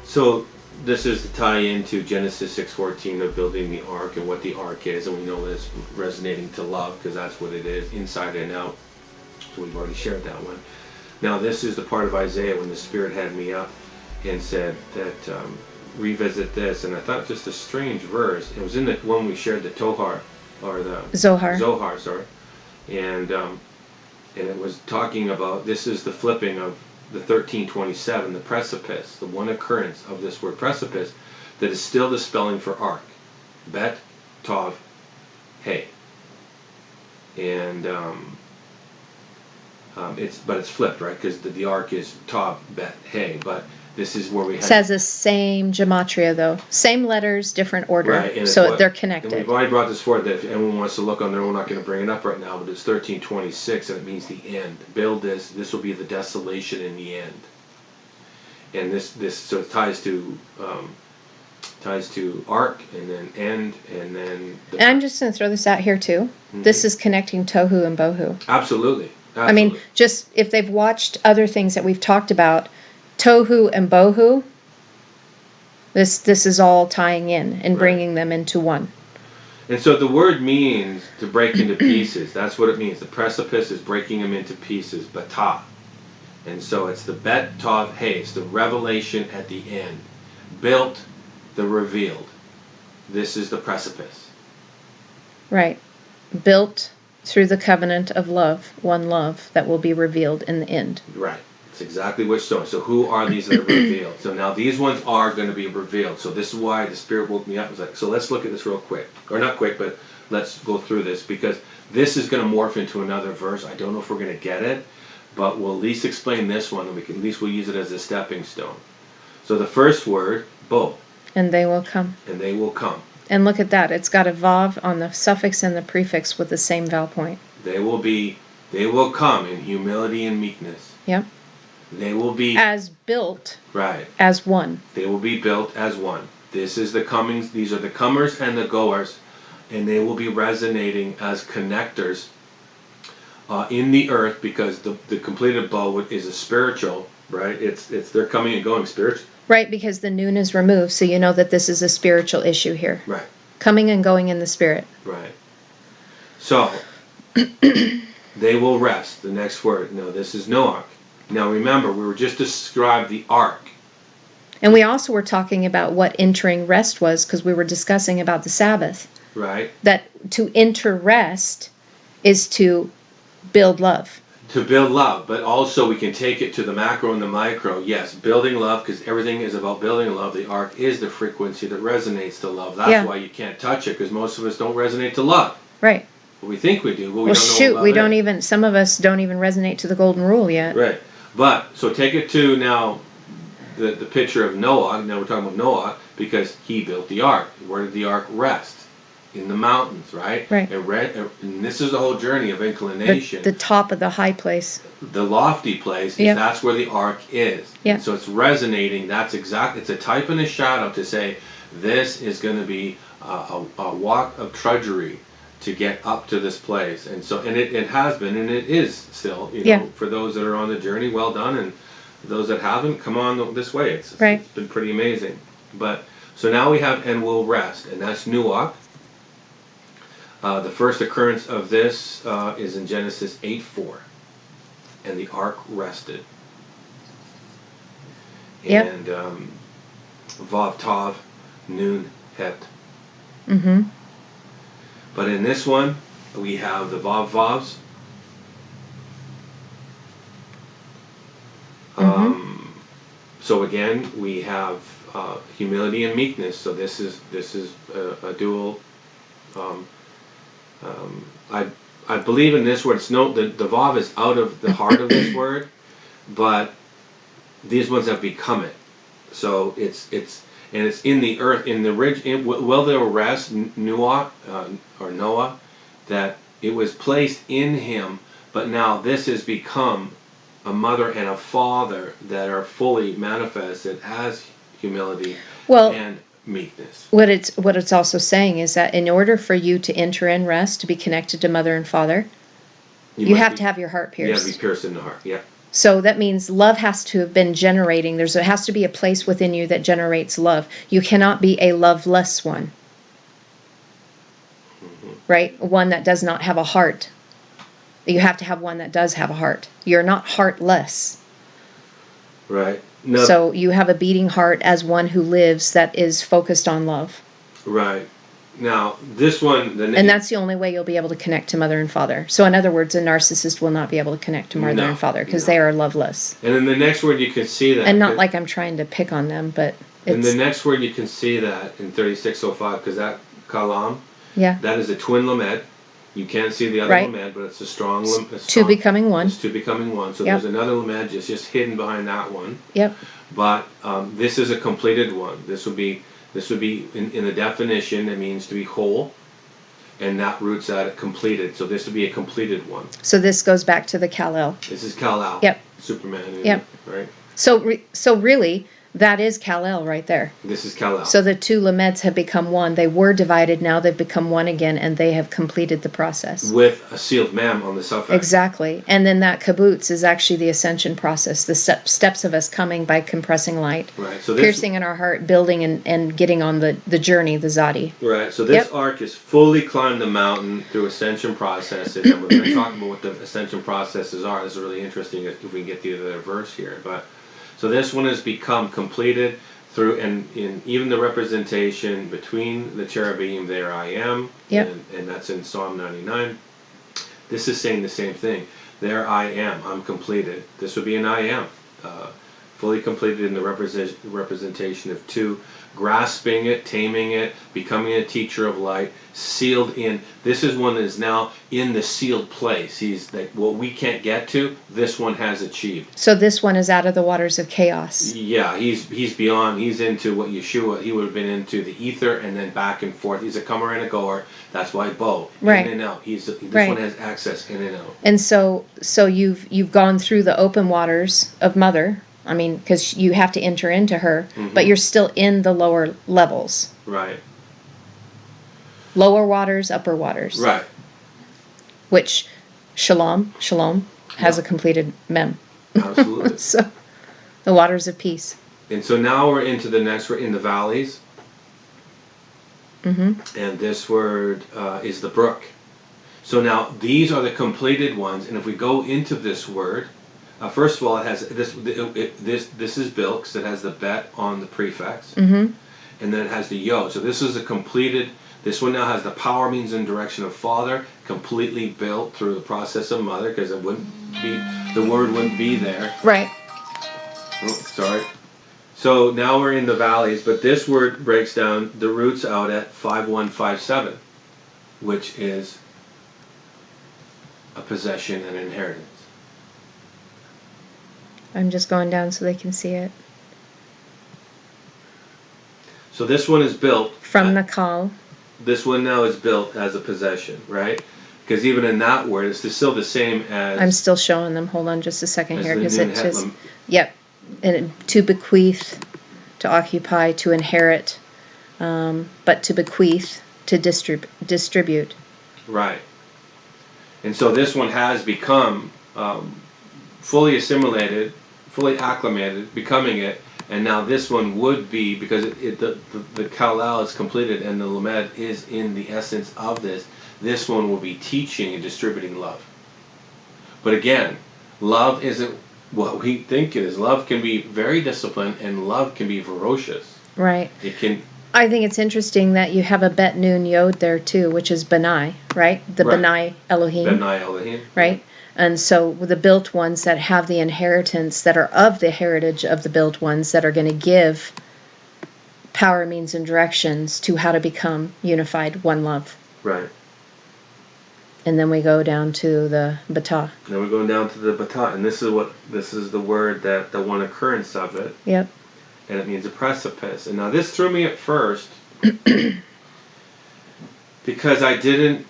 So this is to tie into Genesis 6:14 of building the ark and what the ark is, and we know that it's resonating to love because that's what it is, inside and out. So we've already shared that one. Now this is the part of Isaiah when the Spirit had me up and said that revisit this, and I thought just a strange verse. It was in the one we shared, the Tohar, or the Zohar, sorry, and it was talking about this is the flipping of the 1327, the precipice, the one occurrence of this word precipice that is still the spelling for ark, Bet, Tov, Hey, and it's flipped, right? Because the ark is Tov, Bet, Hey, but this is where we have... It has the same gematria, though. Same letters, different order. Right, so they're connected. And we've already brought this forward, that if anyone wants to look on there, we're not going to bring it up right now, but it's 1326, and it means the end. Build this. This will be the desolation in the end. And this so it ties to ark, and then end, and then... And I'm just going to throw this out here, too. Mm-hmm. This is connecting tohu and bohu. Absolutely. I mean, just if they've watched other things that we've talked about, tohu and bohu, this is all tying in and bringing them into one. And so the word means to break into pieces. That's what it means. The precipice is breaking them into pieces, batah. And so it's the bet, tav, hey. It's the revelation at the end. Built, the revealed. This is the precipice. Right. Built through the covenant of love, one love, that will be revealed in the end. Right. It's exactly what's so. So who are these that are revealed? So now these ones are going to be revealed. So this is why the Spirit woke me up. It was like, so let's look at this real quick. Or not quick, but let's go through this, because this is going to morph into another verse. I don't know if we're going to get it, but we'll at least explain this one, and we can at least we'll use it as a stepping stone. So the first word, bo. And they will come. And they will come. And look at that. It's got a vav on the suffix and the prefix with the same vowel point. They will come in humility and meekness. Yep. They will be as built. Right. As one. They will be built as one. This is the comings. These are the comers and the goers, and they will be resonating as connectors in the earth, because the completed bow is a spiritual, right? It's they're coming and going spiritual. Right, because the noon is removed, so you know that this is a spiritual issue here. Right. Coming and going in the Spirit. Right. So, they will rest. The next word. No, this is Noach. Now remember, we were just described the ark. And we also were talking about what entering rest was, because we were discussing about the Sabbath. Right. That to enter rest is to build love. To build love, but also we can take it to the macro and the micro. Yes, building love, because everything is about building love. The ark is the frequency that resonates to love. That's why you can't touch it, because most of us don't resonate to love. Right. We think we do, but we don't know shoot, what we love don't is. even, some of us don't even resonate to the golden rule yet. Right. But, so take it to now the picture of Noah. Now we're talking about Noah, because he built the ark. Where did the ark rest? In the mountains, right? Right. And this is the whole journey of inclination. The top of the high place. The lofty place, that's where the ark is. Yeah. So it's resonating. That's exactly, it's a type and a shadow to say this is going to be a walk of trudgery to get up to this place. And so, and it has been, and it is still, you know, for those that are on the journey, well done. And those that haven't, come on this way. It's been pretty amazing. But, so now we have, and will rest, and that's Nuach. The first occurrence of this is in Genesis 8:4, and the ark rested. And Vav Tav, Nun Het. Mm-hmm. But in this one, we have the Vav Vavs. So again, we have humility and meekness. So this is a dual. I believe in this word. It's the Vav is out of the heart of this word, but these ones have become it. So it's in the earth, in the ridge. Will there rest Noah or Noah, that it was placed in him, but now this has become a mother and a father that are fully manifested as humility and meekness. What it's also saying is that in order for you to enter in rest, to be connected to mother and father, you have to have your heart pierced. You have to be pierced in the heart, yeah. So that means love has to have been generating. There has to be a place within you that generates love. You cannot be a loveless one, right? One that does not have a heart. You have to have one that does have a heart. You're not heartless. Right. No. So you have a beating heart as one who lives that is focused on love. Right. Now, this one... And that's the only way you'll be able to connect to mother and father. So in other words, a narcissist will not be able to connect to mother and father because they are loveless. And in the next word you can see that. And not like I'm trying to pick on them, but it's... In the next word you can see that in 3605, because that kalam, yeah, that is a twin lamed. You can't see the other lamed, but it's a strong lamed. Two becoming one. It's two becoming one. So there's another lamed just hidden behind that one. Yep. But this is a completed one. This would be in the definition, it means to be whole, and that roots out at completed. So this would be a completed one. So this goes back to the Kal-El. This is Kal-El. Yep. Superman. Yep. Right. So really, that is Kal-El right there. This is Kal-El. So the two lameds have become one. They were divided, now they've become one again, and they have completed the process. With a sealed mem on the suffix. Exactly. And then that kibbutz is actually the ascension process, the steps of us coming by compressing light. Right. So piercing in our heart, building and getting on the journey, the zadi. Right. So this arc is fully climbed the mountain through ascension processes, and we're going to talk about what the ascension processes are. This is really interesting if we can get the other verse here. But so this one has become completed through, and in even the representation between the cherubim, there I am, and that's in Psalm 99. This is saying the same thing. There I am, I'm completed. This would be an I am, fully completed in the representation of two, grasping it, taming it, becoming a teacher of light, sealed in. This is one that is now in the sealed place. He's like, what we can't get to, this one has achieved. So this one is out of the waters of chaos. Yeah, he's beyond. He's into what Yeshua, he would have been into the ether and then back and forth. He's a comer and a goer. That's why Bo, right. In and out. This one has access in and out. And so you've gone through the open waters of Mother. I mean, because you have to enter into her, but you're still in the lower levels. Right. Lower waters, upper waters. Right. Which, shalom, has a completed mem. Absolutely. So, the waters of peace. And so now we're into the next, we're in the valleys. And this word is the brook. So now these are the completed ones, and if we go into this word, first of all, it has this is built because it has the bet on the prefix, and then it has the yod. So this is a completed. This one now has the power, means, and direction of Father, completely built through the process of Mother, because it wouldn't be, the word wouldn't be there. Right. Oh, sorry. So now we're in the valleys, but this word breaks down the roots out at 5157, which is a possession and inheritance. I'm just going down so they can see it. So this one is built from the Kal. This one now is built as a possession, right? Because even in that word, it's still the same as. I'm still showing them. Hold on just a second here, because it just. Yep, and to bequeath, to occupy, to inherit, but to bequeath, to distribute. Right. And so this one has become fully assimilated, fully acclimated, becoming it, and now this one would be, because the Kal-El is completed and the Lamed is in the essence of this one will be teaching and distributing love. But again, love isn't what we think it is. Love can be very disciplined, and love can be ferocious. Right. It can. I think it's interesting that you have a Bet Nun Yod there too, which is Benai, right? The Benai Elohim. Benai Elohim. Right? And so the built ones that have the inheritance, that are of the heritage of the built ones, that are going to give power, means, and directions to how to become unified, one love. Right. And then we go down to the Bata. Then we're going down to the Bata, and this is the word, that the one occurrence of it. Yep. And it means a precipice. And now this threw me at first because I didn't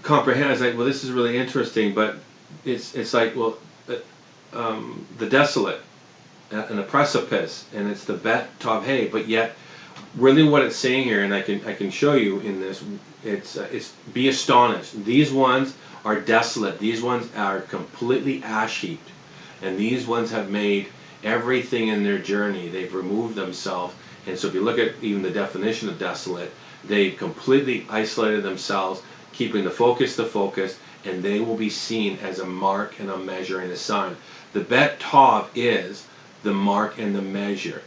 comprehend. I was like, well, this is really interesting, but it's like, well, the desolate and the precipice, and it's the Bet Tav Hey, but yet really what it's saying here, and I can show you in this, it's be astonished. These ones are desolate. These ones are completely ash-heaped. And these ones have made everything in their journey. They've removed themselves. And so if you look at even the definition of desolate, they've completely isolated themselves, keeping the focus, and they will be seen as a mark and a measure and a sign. The bet Thoth is the mark and the measure.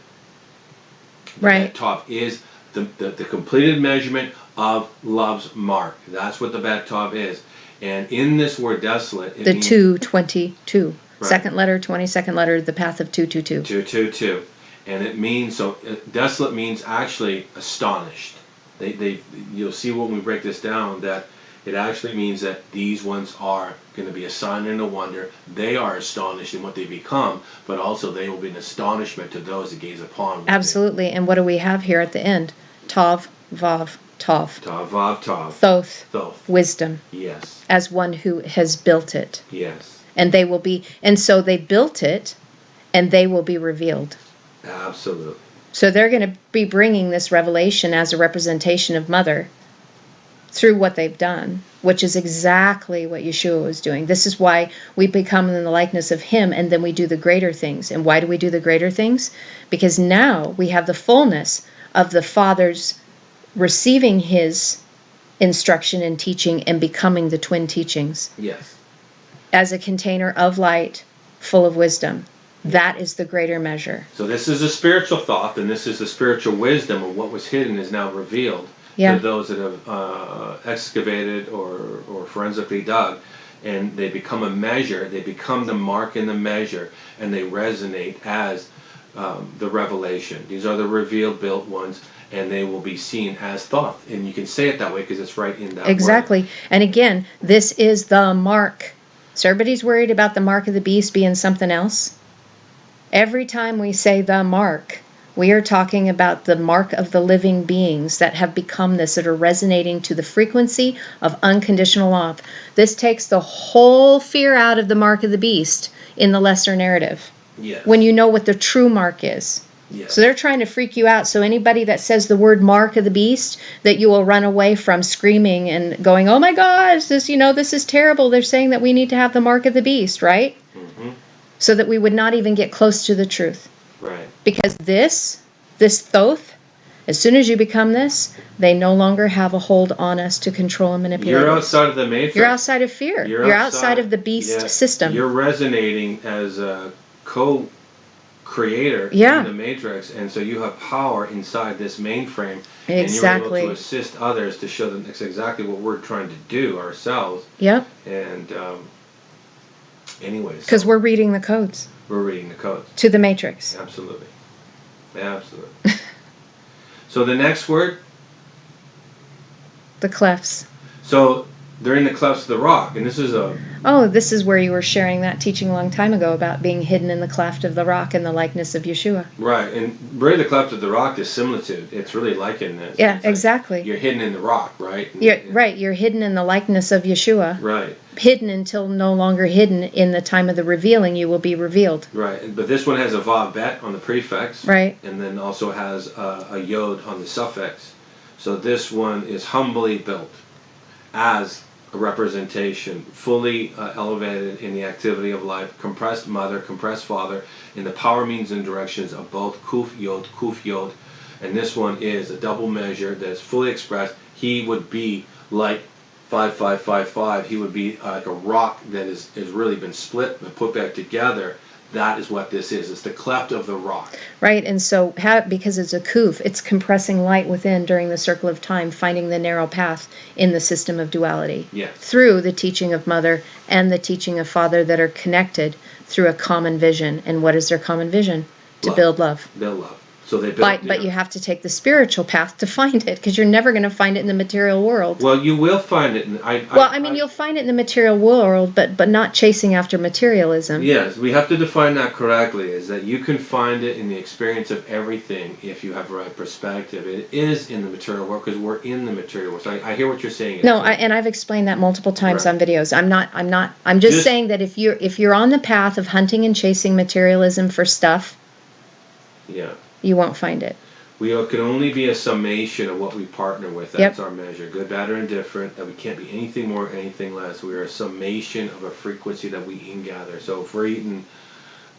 Right. Bet Thoth is the completed measurement of love's mark. That's what the bet Thoth is. And in this word desolate, it the means 222. Right. Second letter, 22nd letter, the path of 222. 222. And it means, desolate means actually astonished. You'll see when we break this down that it actually means that these ones are going to be a sign and a wonder. They are astonished in what they become, but also they will be an astonishment to those that gaze upon them. Absolutely. And what do we have here at the end? Tav, Vav, Thoth. Tav, Vav, Thoth. Thoth. Wisdom. Yes. As one who has built it. Yes. And they will be, and so they built it, and they will be revealed. Absolutely. So they're going to be bringing this revelation as a representation of Mother through what they've done, which is exactly what Yeshua was doing. This is why we become in the likeness of Him, and then we do the greater things. And why do we do the greater things? Because now we have the fullness of the Father's receiving His instruction and teaching and becoming the twin teachings. Yes. As a container of light, full of wisdom. That is the greater measure. So this is a spiritual thought, and this is the spiritual wisdom of what was hidden is now revealed to those that have excavated or forensically dug, and they become a measure, they become the mark and the measure, and they resonate as the revelation. These are the revealed built ones, and they will be seen as Thoth. And you can say it that way because it's right in that Exactly. word. And again, this is the mark. So everybody's worried about the mark of the beast being something else. Every time we say the mark, we are talking about the mark of the living beings that have become this, that are resonating to the frequency of unconditional love. This takes the whole fear out of the mark of the beast in the lesser narrative. Yes. When you know what the true mark is. Yes. So they're trying to freak you out. So anybody that says the word mark of the beast, that you will run away from screaming and going, oh my gosh, this is terrible. They're saying that we need to have the mark of the beast, right? Mm-hmm. So that we would not even get close to the truth. Right. Because this Thoth, as soon as you become this, they no longer have a hold on us to control and manipulate. You're outside of the matrix. You're outside of fear. You're outside of the beast system. You're resonating as a co-creator in the matrix, and so you have power inside this mainframe. Exactly. And you're able to assist others to show them that's exactly what we're trying to do ourselves. Yep. And anyways. Because we're reading the codes. We're reading the codes. To the matrix. Absolutely. Absolutely. So the next word? The clefts. So they're in the clefts of the rock, and this is this is where you were sharing that teaching a long time ago about being hidden in the cleft of the rock and the likeness of Yeshua. Right, and really the cleft of the rock is similitude. It's really likened this. Yeah, exactly. You're hidden in the rock, right? You're hidden in the likeness of Yeshua. Right. Hidden until no longer hidden. In the time of the revealing, you will be revealed. Right, but this one has a vav bet on the prefix. Right. And then also has a yod on the suffix. So this one is humbly built as a representation, fully elevated in the activity of life, compressed mother, compressed father, in the power, means, and directions of both kuf yod. And this one is a double measure that's fully expressed. He would be like 5555. He would be like a rock that has really been split and put back together. That is what this is. It's the cleft of the rock. Right, and so because it's a kuf, it's compressing light within during the circle of time, finding the narrow path in the system of duality. Yes. Through the teaching of Mother and the teaching of Father that are connected through a common vision. And what is their common vision? To build love. Build love. So they build, but you have to take the spiritual path to find it, because you're never going to find it in the material world. Well, you will find it. You'll find it in the material world, but not chasing after materialism. Yes, we have to define that correctly, is that you can find it in the experience of everything if you have the right perspective. It is in the material world because we're in the material world. So I hear what you're saying. No, and I've explained that multiple times on videos. I'm just saying that if you're on the path of hunting and chasing materialism for stuff, you won't find it. We can only be a summation of what we partner with. That's our measure. Good, bad, or indifferent. That we can't be anything more, anything less. We are a summation of a frequency that we ingather. So if we're eating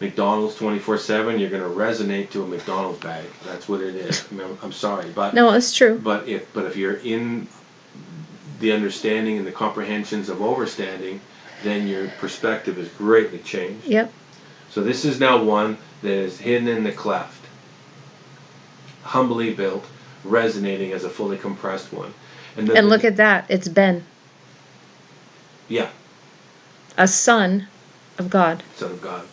McDonald's 24/7, you're going to resonate to a McDonald's bag. That's what it is. I mean, I'm sorry, but No, it's true. But if you're in the understanding and the comprehensions of overstanding, then your perspective is greatly changed. Yep. So this is now one that is hidden in the cleft, humbly built, resonating as a fully compressed one. And look at that. It's Ben, yeah, a son of God. Son of God.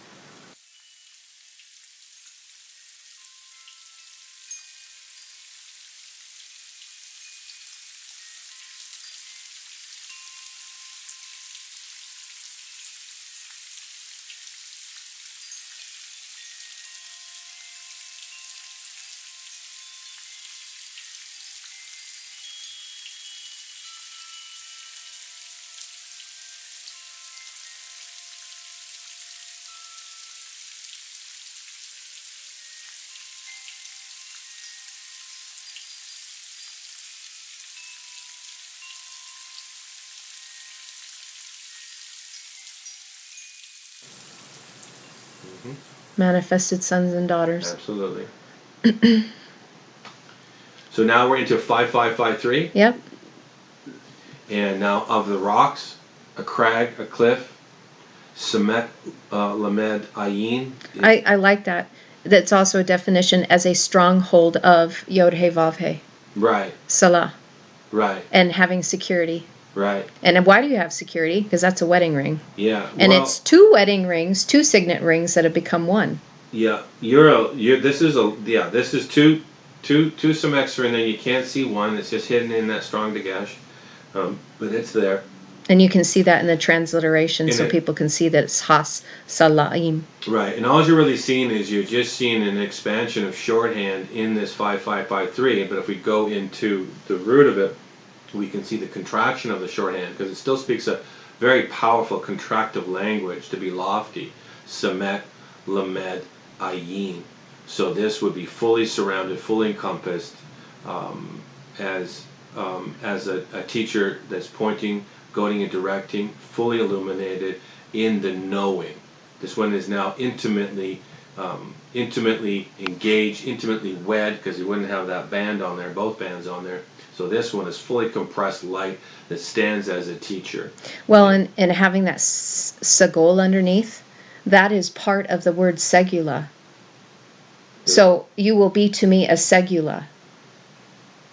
Manifested sons and daughters. Absolutely. So now we're into 5553. Yep. And now of the rocks, a crag, a cliff, Semet Lamed Ayin. I like that. That's also a definition as a stronghold of Yod He Vav He. Right. Salah. Right. And having security. Right. And why do you have security? Because that's a wedding ring. Yeah. And it's two wedding rings, two signet rings that have become one. Yeah. This is two some extra, and then you can't see one. It's just hidden in that strong dagesh, but it's there. And you can see that in the transliteration, so people can see that it's Has Salaim. Right, and all you're really seeing is you're just seeing an expansion of shorthand in this 5553. But if we go into the root of it, we can see the contraction of the shorthand, because it still speaks a very powerful contractive language to be lofty. Semet Lamed Ayin. So this would be fully surrounded, fully encompassed, as a teacher that's pointing, going and directing, fully illuminated in the knowing. This one is now intimately engaged, intimately wed, because you wouldn't have that band on there, both bands on there. So this one is fully compressed light that stands as a teacher. Well, and having that sagol underneath, that is part of the word segula. So you will be to me a segula,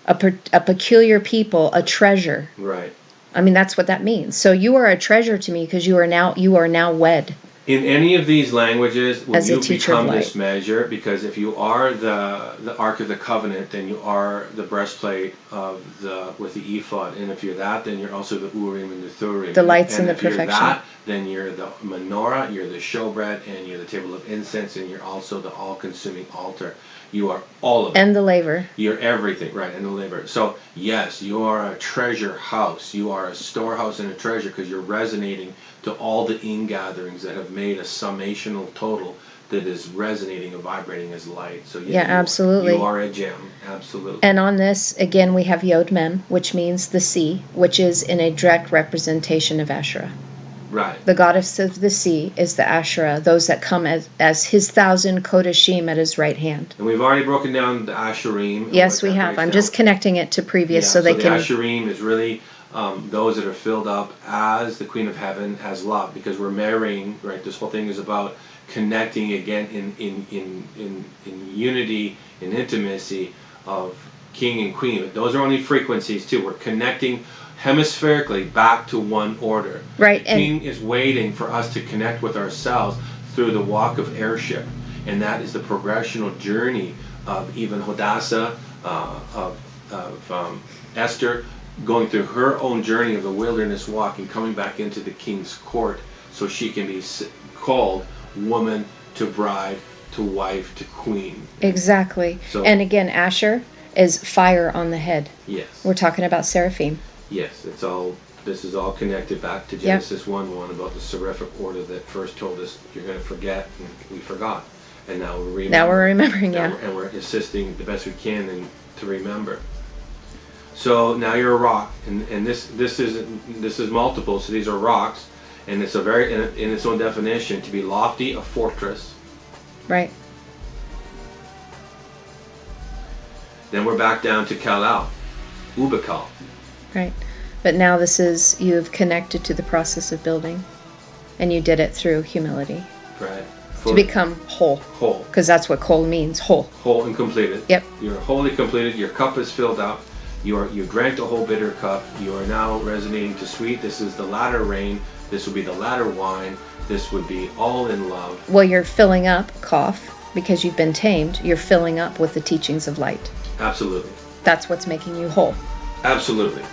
a peculiar people, a treasure. Right. I mean, that's what that means. So you are a treasure to me because you are now wed. In any of these languages, when you become this this measure, because if you are the Ark of the Covenant, then you are the breastplate with the ephod, and if you're that, then you're also the Urim and the Thurim. The lights and the perfection. perfection. If you're that, then you're the menorah, you're the showbread, and you're the table of incense, and you're also the all-consuming altar. You are all of it. And the laver. You're everything, right, and the laver. So, yes, you are a treasure house. You are a storehouse and a treasure, because you're resonating to all the ingatherings that have made a summational total that is resonating and vibrating as light. So yeah, absolutely. You are a gem, absolutely. And on this, again, we have Yod Mem, which means the sea, which is in a direct representation of Asherah. Right. The goddess of the sea is the Asherah, those that come as his 1,000 Kodashim at his right hand. And we've already broken down the Asherim. Yes, we have. I'm just connecting it to previous so they can... the Asherim is really those that are filled up as the Queen of Heaven, as love, because we're marrying, right? This whole thing is about connecting again in unity and intimacy of King and Queen. But those are only frequencies too. We're connecting hemispherically back to one order. Right. The King is waiting for us to connect with ourselves through the walk of heirship, and that is the progressional journey of even Hadassah, of Esther, going through her own journey of the wilderness walk and coming back into the King's court, so she can be called woman to bride to wife to queen. Exactly. So, and again, Asher is fire on the head. Yes. We're talking about seraphim. Yes, this is all connected back to Genesis 1:1 about the seraphic order that first told us you're going to forget, and we forgot. And now we're remembering. And we're assisting the best we can to remember. So now you're a rock, and this is multiple. So these are rocks, and it's in its own definition to be lofty, a fortress, Right. Then we're back down to Kalal, Ubakal. Right. But now this is, you've connected to the process of building, and you did it through humility. Right. To become whole. Whole. Because that's what kol means, whole. Whole and completed. Yep. You're wholly completed. Your cup is filled up. You drank the whole bitter cup. You are now resonating to sweet. This is the latter rain. This would be the latter wine. This would be all in love. Well, you're filling up, cough, because you've been tamed. You're filling up with the teachings of light. Absolutely. That's what's making you whole. Absolutely.